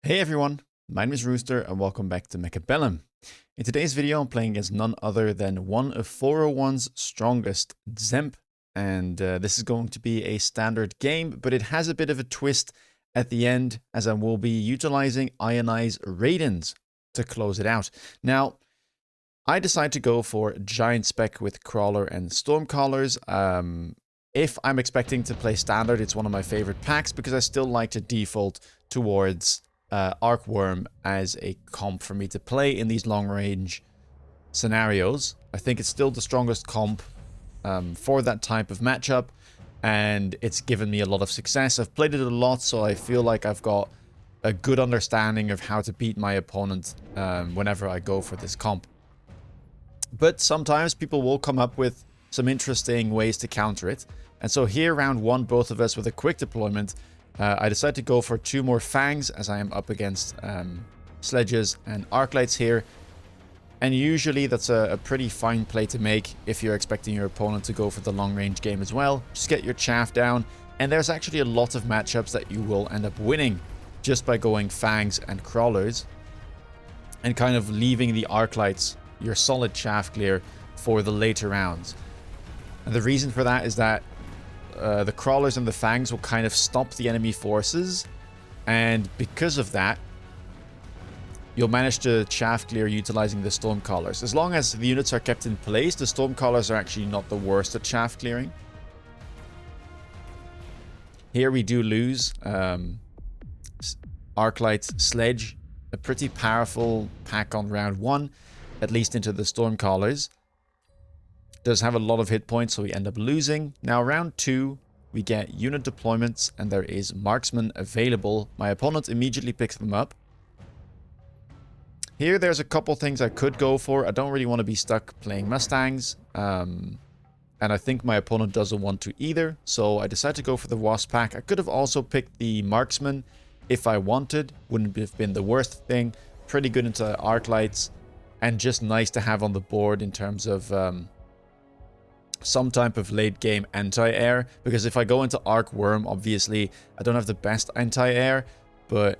Hey everyone, my name is Rooster and welcome back to Mechabellum. In today's video I'm playing against none other than one of 401's strongest, Zemp, and this is going to be a standard game, but it has a bit of a twist at the end as I will be utilizing IONIZE Raidens to close it out. Now, I decided to go for Giant Spec with Crawler and Stormcallers. If I'm expecting to play standard, it's one of my favorite packs because I still like to default towards Arcworm as a comp for me to play in these long range scenarios. I think it's still the strongest comp for that type of matchup, and it's given me a lot of success. I've played it a lot, so I feel like I've got a good understanding of how to beat my opponent whenever I go for this comp. But sometimes people will come up with some interesting ways to counter it, and so here, round one, both of us with a quick deployment, I decided to go for 2 more Fangs as I am up against Sledges and Arclights here. And usually that's a pretty fine play to make if you're expecting your opponent to go for the long range game as well. Just get your chaff down, and there's actually a lot of matchups that you will end up winning just by going Fangs and Crawlers and kind of leaving the Arclights, your solid chaff clear, for the later rounds. And the reason for that is that the Crawlers and the Fangs will kind of stop the enemy forces, and because of that, you'll manage to chaff clear utilizing the Stormcallers. As long as the units are kept in place, the Stormcallers are actually not the worst at chaff clearing. Here we do lose Arclight Sledge, a pretty powerful pack on round 1, at least into the Stormcallers. Does have a lot of hit points, so we end up losing. Now round 2, we get unit deployments and there is marksman available. My opponent immediately picks them up. Here there's a couple things I could go for. I don't really want to be stuck playing Mustangs, and I think my opponent doesn't want to either, so I decided to go for the Wasp pack. I could have also picked the marksman if I wanted. Wouldn't have been the worst thing. Pretty good into Arclights and just nice to have on the board in terms of some type of late game anti-air, because if I go into Arcworm, obviously I don't have the best anti-air, but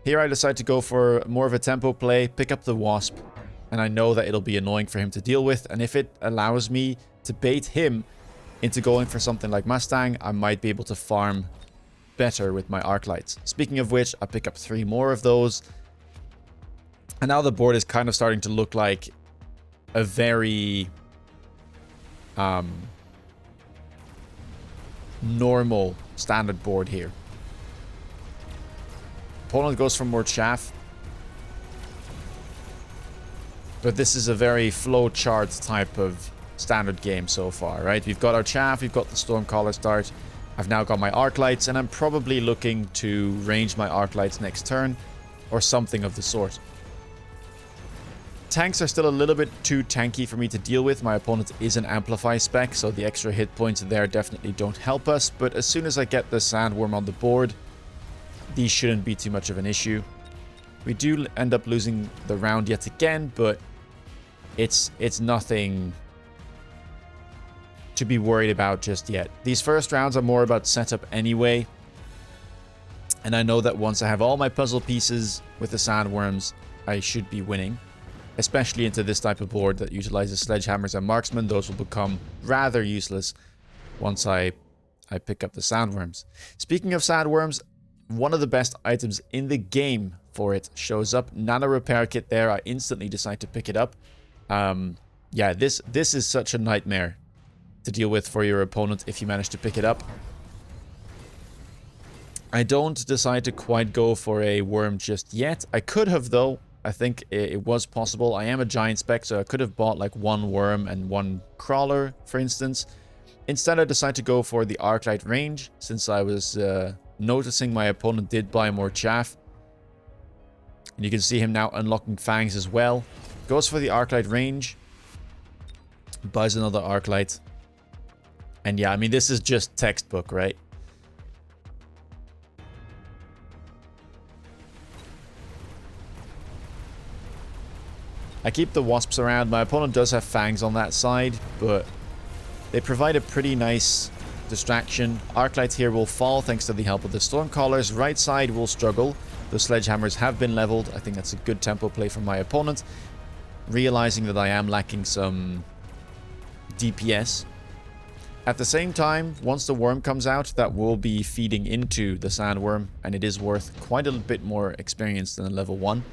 here I decide to go for more of a tempo play, pick up the Wasp, and I know that it'll be annoying for him to deal with, and if it allows me to bait him into going for something like Mustang, I might be able to farm better with my Arclights. Speaking of which, I pick up 3 more of those, and now the board is kind of starting to look like a very normal standard board here. Opponent goes for more chaff, but this is a very flow chart type of standard game so far, right? We've got our chaff, we've got the Stormcaller start, I've now got my Arclights, and I'm probably looking to range my Arclights next turn or something of the sort. Tanks are still a little bit too tanky for me to deal with. My opponent is an Amplify spec, so the extra hit points there definitely don't help us. But as soon as I get the Sandworm on the board, these shouldn't be too much of an issue. We do end up losing the round yet again, but it's nothing to be worried about just yet. These first rounds are more about setup anyway. And I know that once I have all my puzzle pieces with the Sandworms, I should be winning. Especially into this type of board that utilizes Sledgehammers and Marksmen. Those will become rather useless once I pick up the Sandworms. Speaking of Sandworms, one of the best items in the game for it shows up. Nano Repair Kit there. I instantly decide to pick it up. Yeah, this is such a nightmare to deal with for your opponent if you manage to pick it up. I don't decide to quite go for a worm just yet. I could have though. I think it was possible. I am a Giant Spec, so I could have bought like 1 Worm and 1 Crawler, for instance. Instead, I decided to go for the Arclight range, since I was noticing my opponent did buy more chaff. And you can see him now unlocking Fangs as well. Goes for the Arclight range. Buys another Arclight. And yeah, I mean, this is just textbook, right? I keep the Wasps around. My opponent does have Fangs on that side, but they provide a pretty nice distraction. Arclights here will fall thanks to the help of the Stormcallers. Right side will struggle. Those sledgehammers have been leveled. I think that's a good tempo play from my opponent. Realizing that I am lacking some DPS. At the same time, once the worm comes out, that will be feeding into the sandworm, and it is worth quite a bit more experience than a level 1.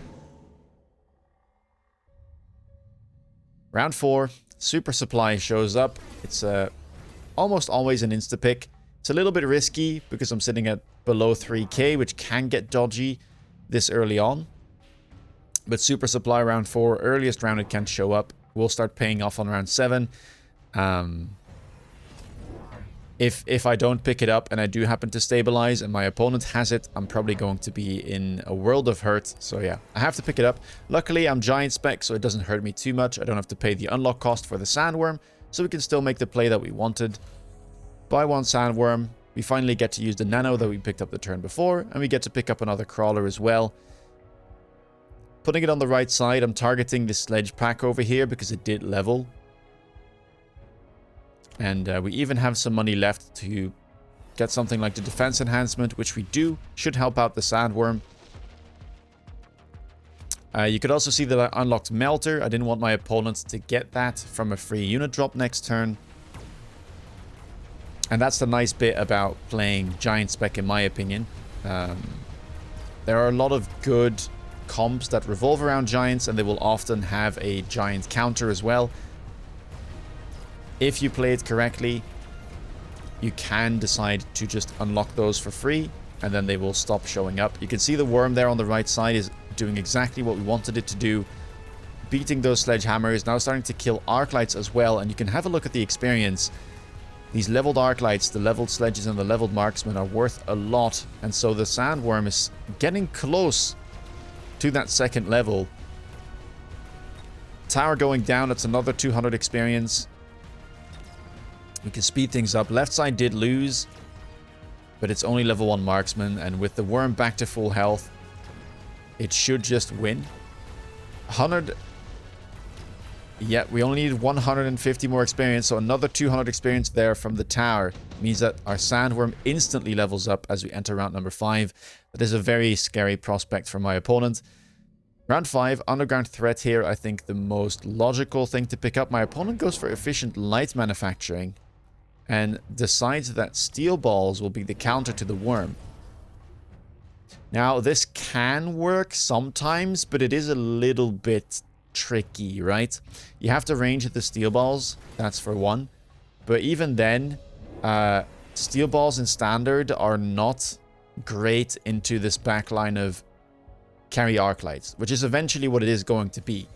Round 4, Super Supply shows up. It's almost always an insta-pick. It's a little bit risky because I'm sitting at below 3k, which can get dodgy this early on. But Super Supply round 4, earliest round it can show up. We'll start paying off on round 7. If I don't pick it up and I do happen to stabilize and my opponent has it, I'm probably going to be in a world of hurt. So yeah, I have to pick it up. Luckily, I'm giant spec, so it doesn't hurt me too much. I don't have to pay the unlock cost for the sandworm, so we can still make the play that we wanted. Buy one sandworm. We finally get to use the nano that we picked up the turn before, and we get to pick up another crawler as well. Putting it on the right side, I'm targeting this sledge pack over here because it did level. And we even have some money left to get something like the defense enhancement, which we do. Should help out the sandworm. You could also see that I unlocked Melter. I didn't want my opponent to get that from a free unit drop next turn. And that's the nice bit about playing Giant Spec, in my opinion. There are a lot of good comps that revolve around Giants, and they will often have a Giant counter as well. If you play it correctly, you can decide to just unlock those for free, and then they will stop showing up. You can see the worm there on the right side is doing exactly what we wanted it to do. Beating those sledgehammers, now starting to kill arc lights as well, and you can have a look at the experience. These leveled arc lights, the leveled sledges and the leveled marksmen are worth a lot, and so the sandworm is getting close to that second level. Tower going down, that's another 200 experience. We can speed things up. Left side did lose, but it's only level 1 marksman, and with the worm back to full health, it should just win. 100. Yeah, we only need 150 more experience, so another 200 experience there from the tower means that our sandworm instantly levels up as we enter round number 5. That is a very scary prospect for my opponent. Round 5, underground threat here, I think the most logical thing to pick up. My opponent goes for efficient light manufacturing and decides that steel balls will be the counter to the worm. Now, this can work sometimes, but it is a little bit tricky, right? You have to range at the steel balls, that's for one. But even then, steel balls in standard are not great into this backline of carry arc lights, which is eventually what it is going to be.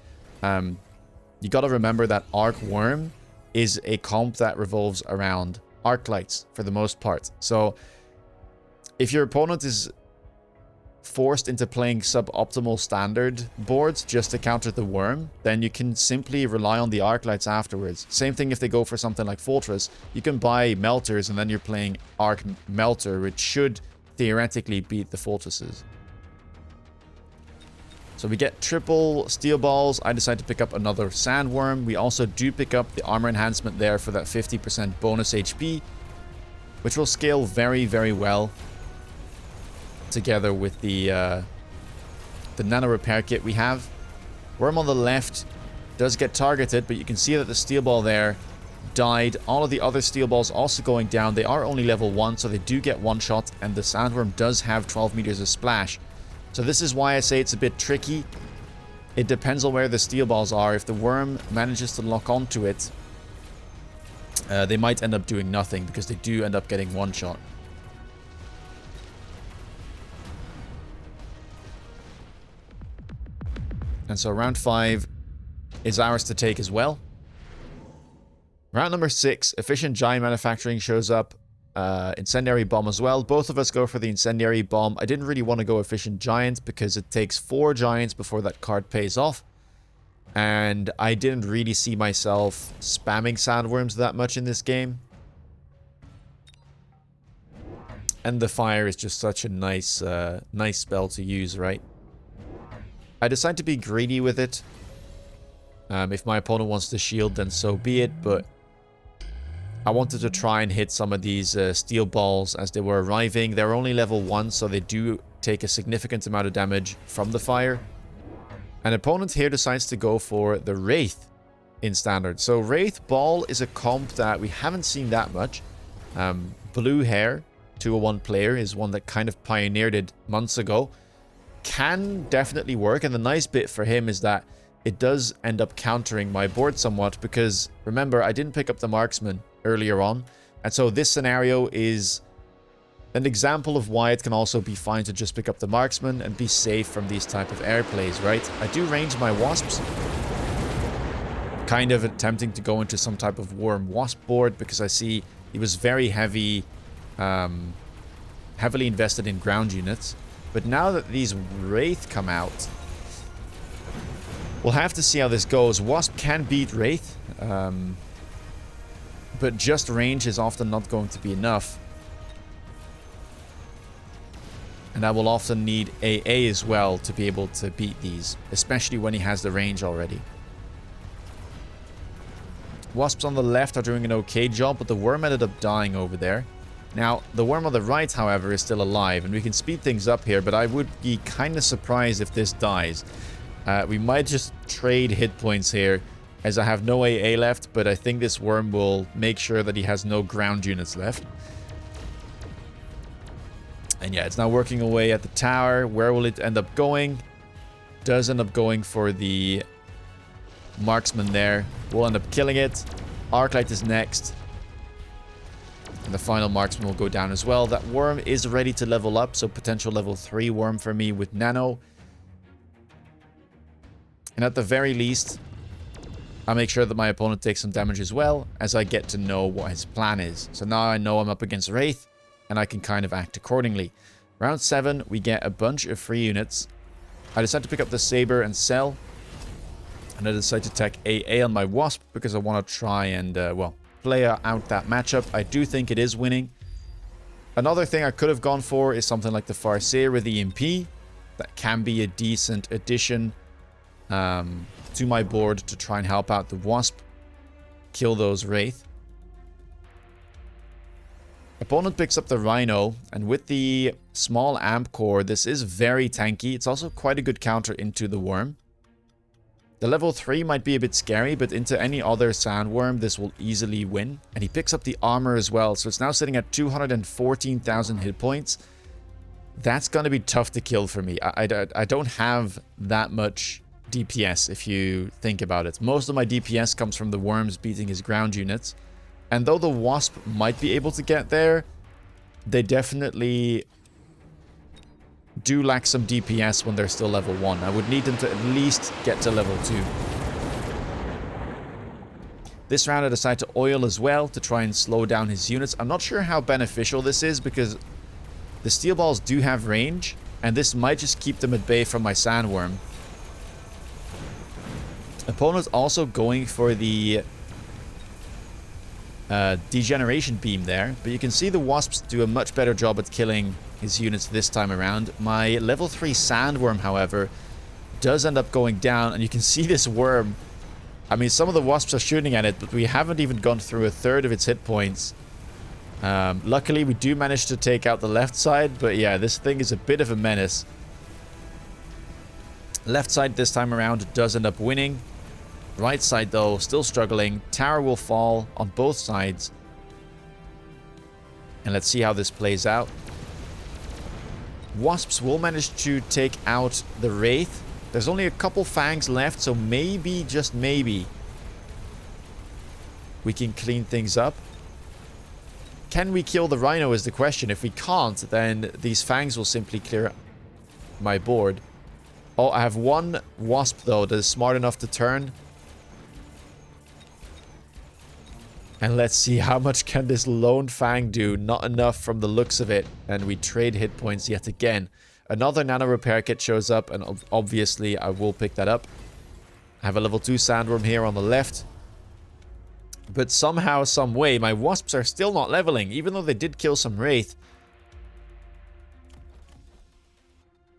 You got to remember that arc worm is a comp that revolves around arc lights for the most part. So if your opponent is forced into playing suboptimal standard boards just to counter the worm, then you can simply rely on the arc lights afterwards. Same thing if they go for something like Fortress. You can buy melters and then you're playing arc melter, which should theoretically beat the Fortresses. So we get triple steel balls. I decide to pick up another sandworm. We also do pick up the armor enhancement there for that 50% bonus HP, which will scale very, very well together with the Nano Repair Kit we have. Worm on the left does get targeted, but you can see that the steel ball there died. All of the other steel balls also going down. They are only level 1, so they do get one shot, and the sandworm does have 12 meters of splash. So this is why I say it's a bit tricky. It depends on where the steel balls are. If the worm manages to lock onto it, they might end up doing nothing because they do end up getting one shot. And so round 5 is ours to take as well. Round number 6, efficient giant manufacturing shows up. Incendiary bomb as well. Both of us go for the incendiary bomb. I didn't really want to go efficient giant because it takes 4 giants before that card pays off. And I didn't really see myself spamming sandworms that much in this game. And the fire is just such a nice spell to use, right? I decide to be greedy with it. If my opponent wants to shield, then so be it, but I wanted to try and hit some of these steel balls as they were arriving. They're only level 1, so they do take a significant amount of damage from the fire. An opponent here decides to go for the Wraith in standard. So Wraith Ball is a comp that we haven't seen that much. Blue hair, 201 player, is one that kind of pioneered it months ago. Can definitely work, and the nice bit for him is that it does end up countering my board somewhat, because remember, I didn't pick up the marksman earlier on, and so this scenario is an example of why it can also be fine to just pick up the marksman and be safe from these type of air plays, right? I do range my wasps, kind of attempting to go into some type of worm wasp board, because I see he was very heavily invested in ground units. But now that these Wraith come out, we'll have to see how this goes. Wasp can beat Wraith, but just range is often not going to be enough. And I will often need AA as well to be able to beat these, especially when he has the range already. Wasps on the left are doing an okay job, but the worm ended up dying over there. Now, the worm on the right, however, is still alive, and we can speed things up here, but I would be kind of surprised if this dies. We might just trade hit points here, as I have no AA left, but I think this worm will make sure that he has no ground units left. And yeah, it's now working away at the tower. Where will it end up going? Does end up going for the marksman there. We'll end up killing it. Arclight is next. And the final marksman will go down as well. That worm is ready to level up, so potential level 3 worm for me with Nano. And at the very least, I'll make sure that my opponent takes some damage as well, as I get to know what his plan is. So now I know I'm up against Wraith, and I can kind of act accordingly. Round 7, we get a bunch of free units. I decide to pick up the Saber and sell. And I decide to take AA on my Wasp, because I want to try and, well, play out that matchup. I do think it is winning. Another thing I could have gone for is something like the Farseer with EMP. That can be a decent addition to my board to try and help out the Wasp. Kill those Wraith. Opponent picks up the Rhino, and with the small amp core, this is very tanky. It's also quite a good counter into the worm. The level 3 might be a bit scary, but into any other Sandworm, this will easily win. And he picks up the armor as well, so it's now sitting at 214,000 hit points. That's going to be tough to kill for me. I don't have that much DPS, if you think about it. Most of my DPS comes from the worms beating his ground units. And though the Wasp might be able to get there, they definitely do lack some DPS when they're still level 1. I would need them to at least get to level 2. This round I decide to oil as well to try and slow down his units. I'm not sure how beneficial this is, because the steel balls do have range, and this might just keep them at bay from my Sandworm. Opponent's also going for the degeneration beam there, but you can see the Wasps do a much better job at killing his units this time around. My level 3 Sandworm, however, does end up going down, and you can see this worm. I mean, some of the Wasps are shooting at it, but we haven't even gone through a third of its hit points. Luckily, we do manage to take out the left side, but yeah, this thing is a bit of a menace. Left side this time around does end up winning. Right side, though, still struggling. Tower will fall on both sides. And let's see how this plays out. Wasps will manage to take out the Wraith. There's only a couple fangs left, so maybe, just maybe, we can clean things up. Can we kill the Rhino is the question. If we can't, then these fangs will simply clear my board. Oh, I have one Wasp, though, that is smart enough to turn. And let's see, how much can this lone fang do? Not enough from the looks of it. And we trade hit points yet again. Another Nano Repair Kit shows up, and obviously I will pick that up. I have a level 2 Sandworm here on the left. But somehow, some way, my Wasps are still not leveling, even though they did kill some Wraith.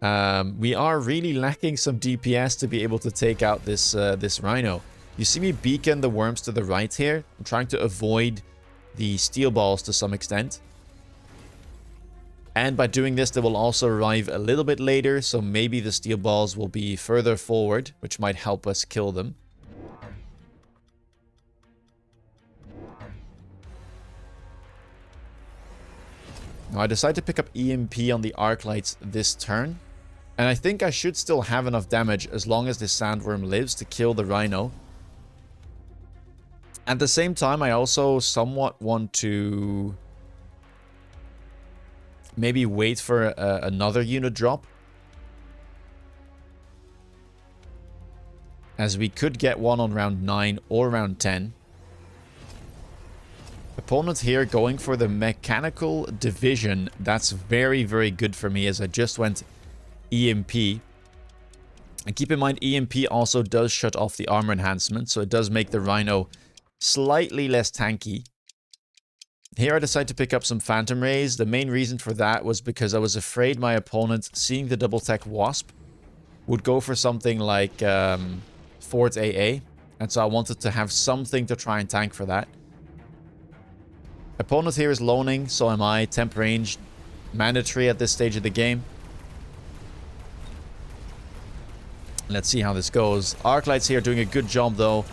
We are really lacking some DPS to be able to take out this this Rhino. You see me beacon the worms to the right here. I'm trying to avoid the steel balls to some extent. And by doing this, they will also arrive a little bit later, so maybe the steel balls will be further forward, which might help us kill them. Now I decide to pick up EMP on the arc lights this turn. And I think I should still have enough damage as long as this Sandworm lives to kill the Rhino. At the same time, I also somewhat want to maybe wait for another unit drop, as we could get one on round 9 or round 10. Opponent here going for the mechanical division. That's very, very good for me, as I just went EMP. And keep in mind, EMP also does shut off the armor enhancement, so it does make the Rhino slightly less tanky. Here I decided to pick up some Phantom Rays. The main reason for that was because I was afraid my opponent, seeing the double tech Wasp, would go for something like Fort AA. And so I wanted to have something to try and tank for that. Opponent here is loaning, so am I. Temp range, mandatory at this stage of the game. Let's see how this goes. Arc lights here doing a good job though.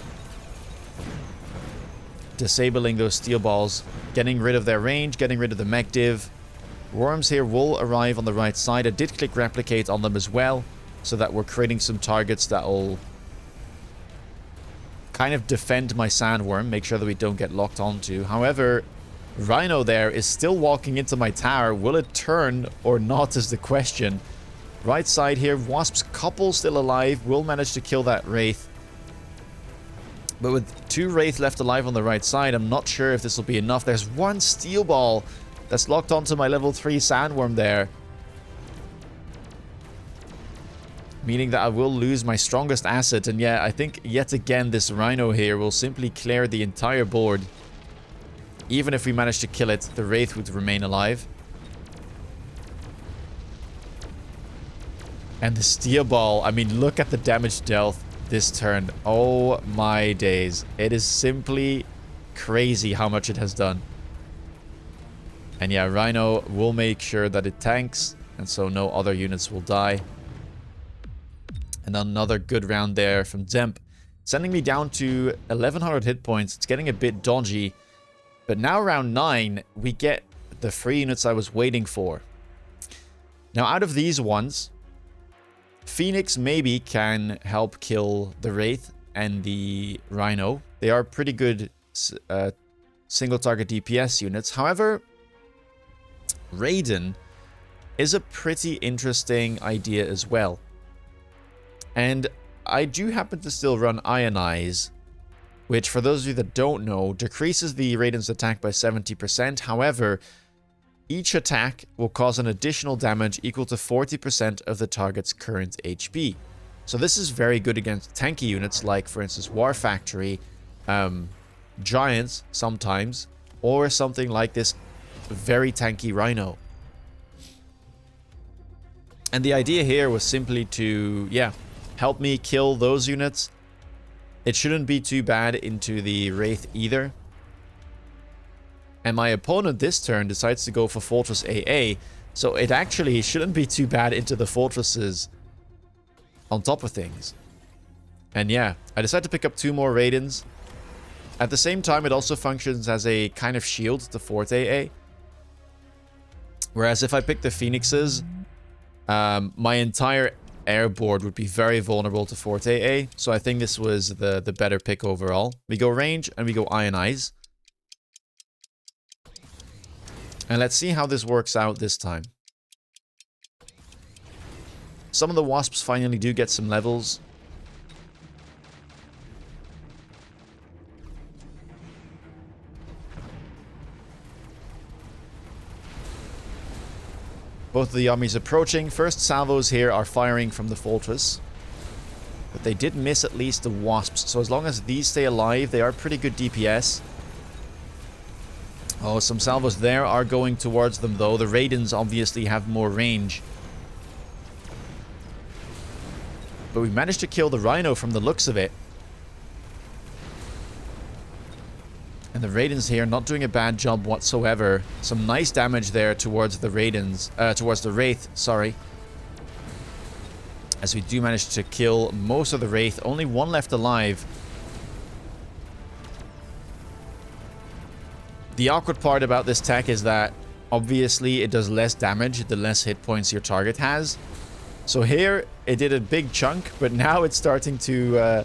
Disabling those steel balls, getting rid of their range, getting rid of the mech div. Worms here will arrive on the right side. I did click replicate on them as well, so that we're creating some targets that will kind of defend my Sandworm, make sure that we don't get locked onto. However, Rhino there is still walking into my tower. Will it turn or not is the question. Right side here, Wasp's couple still alive, will manage to kill that Wraith. But with 2 Wraith left alive on the right side, I'm not sure if this will be enough. There's 1 steel ball that's locked onto my level 3 Sandworm there. Meaning that I will lose my strongest asset. And yeah, I think yet again this Rhino here will simply clear the entire board. Even if we manage to kill it, the Wraith would remain alive. And the steel ball, I mean, look at the damage dealt this turn. Oh my days. It is simply crazy how much it has done. And yeah, Rhino will make sure that it tanks, and so no other units will die. And another good round there from Zemp, sending me down to 1100 hit points. It's getting a bit dodgy. But now round 9, we get the 3 units I was waiting for. Now out of these ones, Phoenix maybe can help kill the Wraith and the Rhino. They are pretty good single target DPS units. However, Raiden is a pretty interesting idea as well. And I do happen to still run Ionize, which for those of you that don't know, decreases the Raiden's attack by 70%. However, each attack will cause an additional damage equal to 40% of the target's current HP. So this is very good against tanky units like, for instance, War Factory, Giants sometimes, or something like this very tanky Rhino. And the idea here was simply to, yeah, help me kill those units. It shouldn't be too bad into the Wraith either. And my opponent this turn decides to go for Fortress AA. So it actually shouldn't be too bad into the fortresses on top of things. And yeah, I decided to pick up 2 more Raidens. At the same time, it also functions as a kind of shield to Fort AA. Whereas if I pick the Phoenixes, my entire air board would be very vulnerable to Fort AA. So I think this was the better pick overall. We go range and we go Ionize. And let's see how this works out this time. Some of the Wasps finally do get some levels. Both of the armies approaching. First salvos here are firing from the fortress. But they did miss at least the Wasps. So as long as these stay alive, they are pretty good DPS. Oh, some salvos there are going towards them though. The Raidens obviously have more range. But we managed to kill the Rhino from the looks of it. And the Raidens here not doing a bad job whatsoever. Some nice damage there towards the Raidens, towards the Wraith, sorry. As we do manage to kill most of the Wraith, only one left alive. The awkward part about this tech is that obviously it does less damage the less hit points your target has. So here it did a big chunk, but now it's starting to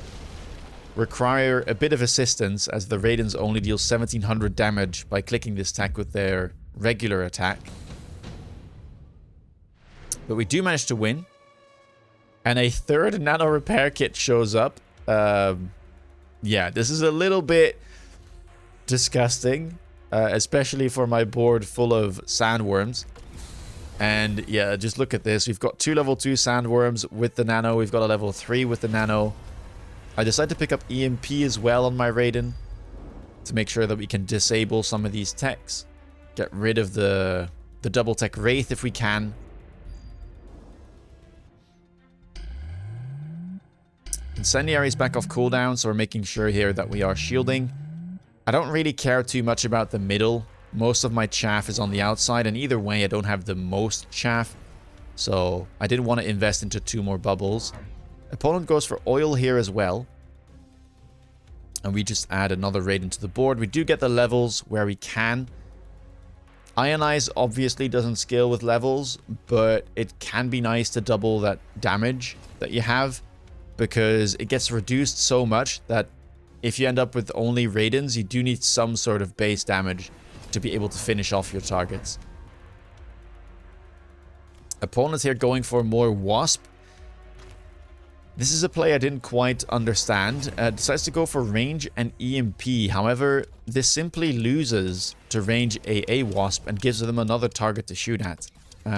require a bit of assistance as the Raidens only deal 1700 damage by clicking this tech with their regular attack. But we do manage to win. And a third Nano Repair Kit shows up. Yeah, this is a little bit disgusting. Especially for my board full of Sandworms. And yeah, just look at this. We've got 2 level 2 Sandworms with the Nano. We've got a level 3 with the Nano. I decided to pick up EMP as well on my Raiden to make sure that we can disable some of these techs. Get rid of the double tech Wraith if we can. Incendiary's back off cooldown, so we're making sure here that we are shielding. I don't really care too much about the middle. Most of my chaff is on the outside, and either way I don't have the most chaff. So I didn't want to invest into 2 more bubbles. Opponent goes for oil here as well. And we just add another Raiden to the board. We do get the levels where we can. Ionize obviously doesn't scale with levels, but it can be nice to double that damage that you have, because it gets reduced so much that if you end up with only Raidens, you do need some sort of base damage to be able to finish off your targets. Opponents here going for more Wasp. This is a play I didn't quite understand. Decides to go for range and EMP. However, this simply loses to range a Wasp and gives them another target to shoot at.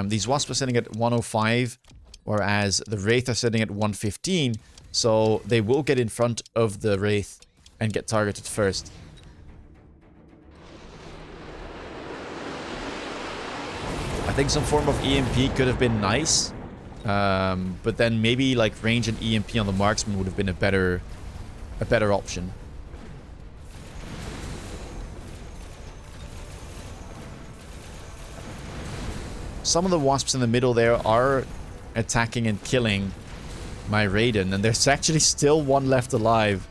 These Wasps are sitting at 105, whereas the Wraith are sitting at 115. So they will get in front of the Wraith and get targeted first. I think some form of EMP could have been nice. But then maybe like range and EMP on the marksman would have been a better option. Some of the Wasps in the middle there are attacking and killing my Raiden, and there's actually still 1 left alive.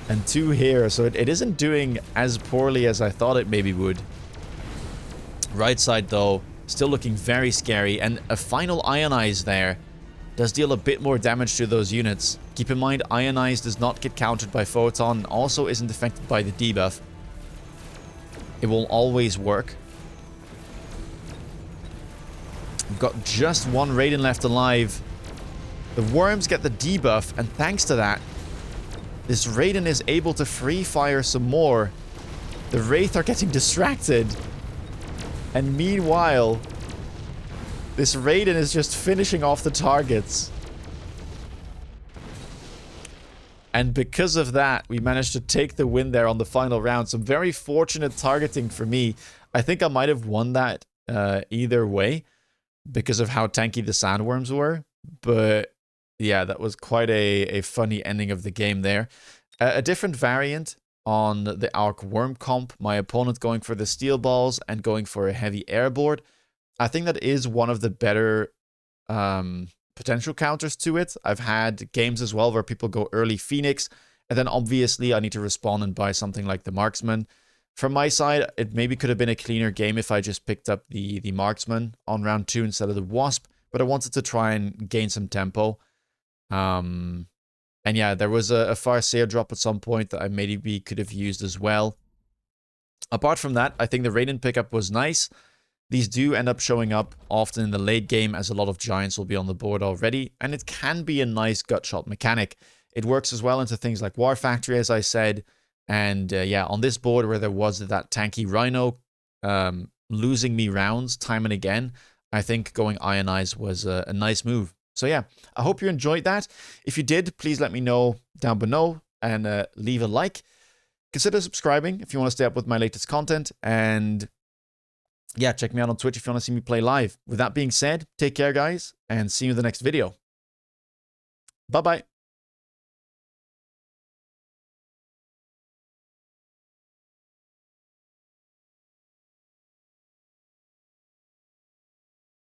And 2 here, so it isn't doing as poorly as I thought it maybe would. Right side, though, still looking very scary. And a final Ionize there does deal a bit more damage to those units. Keep in mind, Ionize does not get countered by Photon, also isn't affected by the debuff. It will always work. We've got just 1 Raiden left alive. The worms get the debuff, and thanks to that, this Raiden is able to free fire some more. The Wraith are getting distracted. And meanwhile, this Raiden is just finishing off the targets. And because of that, we managed to take the win there on the final round. Some very fortunate targeting for me. I think I might have won that either way because of how tanky the Sandworms were. But yeah, that was quite a funny ending of the game there. A different variant on the Arc Worm comp. My opponent going for the steel balls and going for a heavy airboard. I think that is one of the better potential counters to it. I've had games as well where people go early Phoenix, and then obviously I need to respond and buy something like the Marksman. From my side, it maybe could have been a cleaner game if I just picked up the Marksman on round 2 instead of the Wasp, but I wanted to try and gain some tempo. And yeah, there was a Farseer drop at some point that I maybe could have used as well. Apart from that, I think the Raiden pickup was nice. These do end up showing up often in the late game as a lot of giants will be on the board already, and it can be a nice gut shot mechanic. It works as well into things like War Factory, as I said, and yeah, on this board where there was that tanky Rhino losing me rounds time and again, I think going Ionize was a nice move. So yeah, I hope you enjoyed that. If you did, please let me know down below and leave a like. Consider subscribing if you want to stay up with my latest content, and yeah, check me out on Twitch if you want to see me play live. With that being said, take care guys, and see you in the next video. Bye-bye.